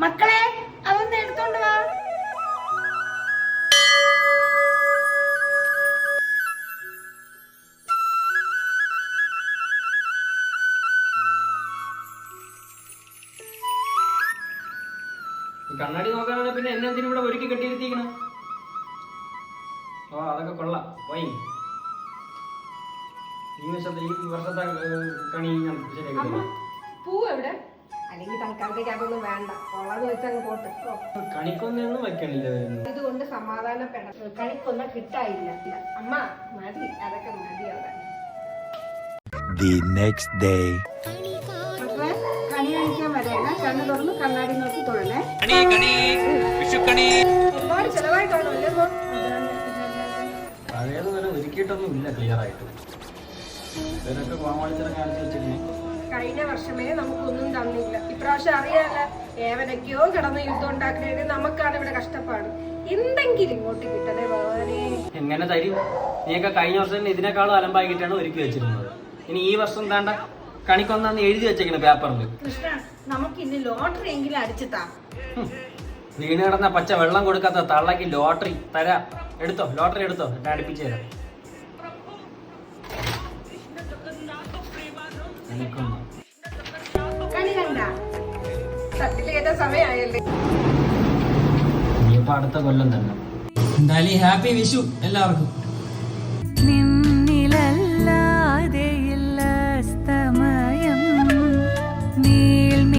മക്കളെ അതൊന്ന് എടുത്തോണ്ട് വാ. കണ്ണാടി നോക്കാനാണ് പിന്നെ എന്നെ എന്തിനും ഇവിടെ ഒരുക്കി കെട്ടിയിരുത്തിക്കണം. ഓ അതൊക്കെ കൊള്ളാം. പോയി ഈ വർഷത്തെ കണി ഞാൻ ശരിയാക്കി. പൂ എവിടെ? അല്ലെങ്കിൽ തൽക്കാലത്തേക്ക് അതൊന്നും വേണ്ട, ഉള്ളത് വെച്ചങ്ങ് പോട്ടെ. കണിക്കൊന്നും വെക്കണില്ല. ഇതുകൊണ്ട് സമാധാനപ്പെടാം. കണിക്കൊന്നും കിട്ടായില്ല. അമ്മ മതി, അതൊക്കെ മതി. അവിടെ കണി കഴിക്കാൻ വരേണ. കണ്ണ് തുറന്ന് കണ്ണാടി നോക്കി തൊഴണേ. ഒരുപാട് ചെലവായി കാണുമല്ലേ? പഴയതുപോലെ ഒരുക്കിയിട്ടൊന്നും ഇല്ല ക്ലിയർ ആയിട്ട്. ഇവരൊക്കെ കോമാളിത്തരം കാണിച്ചു വെച്ചിരുന്നു. കഴിഞ്ഞ വർഷമേ നമുക്കൊന്നും തന്നില്ല. ഇപ്രാവശ്യം അറിയാല്ല, ഏവനൊക്കെയോ കിടന്ന് യുദ്ധം ഉണ്ടാക്കുന്നതിന് നമുക്കാണ് ഇവിടെ കഷ്ടപ്പാട്. എന്തെങ്കിലും ഇങ്ങോട്ട് കിട്ടണേ ഭഗവാനെ. എങ്ങനെ തരും? നീയൊക്കെ കഴിഞ്ഞ വർഷം ഇതിനേക്കാളും അലമ്പാക്കിയിട്ടാണ് ഒരുക്കി വെച്ചിരുന്നത്. ഇനി ഈ വർഷം താണ്ട കണിക്കൊന്നാന്ന് എഴുതി വെച്ചേക്കണ പേപ്പറിൽ. കൃഷ്ണ, നമുക്ക് ഇനി ലോട്ടറി എങ്കിലും അടിച്ചു താ. വീണ് കിടന്ന പച്ച വെള്ളം കൊടുക്കാത്ത തള്ളക്ക് ലോട്ടറി തരാ. എടുത്തോ, ലോട്ടറി എടുത്തോ, എന്നെ അടുപ്പിച്ചു തരാം. കണി കണ്ട സത്യത്തിലേറ്റ സമയമായല്ലേ. ഇനിയിപ്പോ അടുത്ത കൊല്ലം തന്നെ. എന്തായാലും ഹാപ്പി വിഷു എല്ലാവർക്കും.